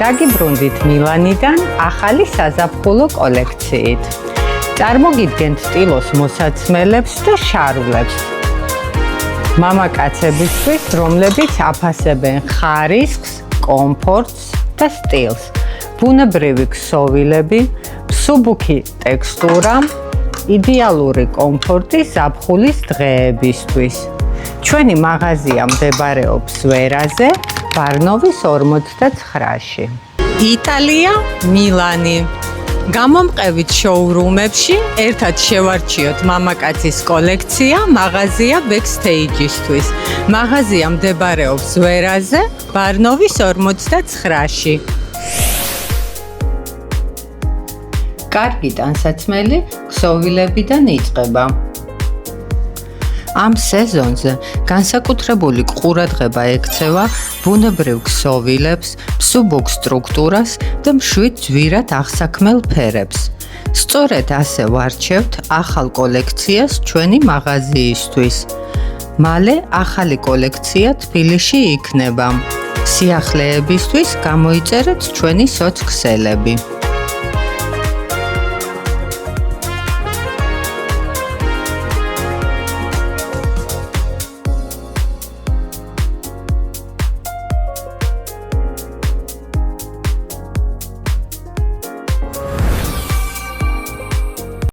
დაგიბრუნდით მილანიდან ახალი საზაფხულო კოლექციით. წარმოგიდგენთ ტილოს მოსაცმელებს და შარვლებს. მამაკაცებისთვის, რომლებიც აფასებენ ხარისხს, კომფორტს და სტილს. ბუნებრივი ქსოვილები, მსუბუქი ტექსტურა, იდეალური კომფორტი ზაფხულის დღეებისთვის. ჩვენი მაღაზია მდებარეობს ვერაზე, ბარნოვის 49-ში. იტალია, მილანი. გამომყევით შოურუმებში ერთად შევარჩიოთ მამაკაცის კოლექცია მაღაზია ბექსტეიჯისთვის. მაღაზია მდებარეობს ვერაზე, ბარნოვის 49-ში. კარგი ტანსაცმელი ქსოვილებიდან იწყება. ამ სეზონზე განსაკუთრებული ყურადღება ექცევა ბუნებრივ ქსოვილებს, მსუბუქ სტრუქტურას და მშვიდ ძვირად აღსაქმელ ფერებს. სწორედ ასე ვარჩევთ ახალ კოლექციას ჩვენი მაღაზიისთვის. მალე ახალი კოლექცია თბილისში იქნება. სიახლეებისთვის გამოიწერეთ ჩვენი სოცქსელები.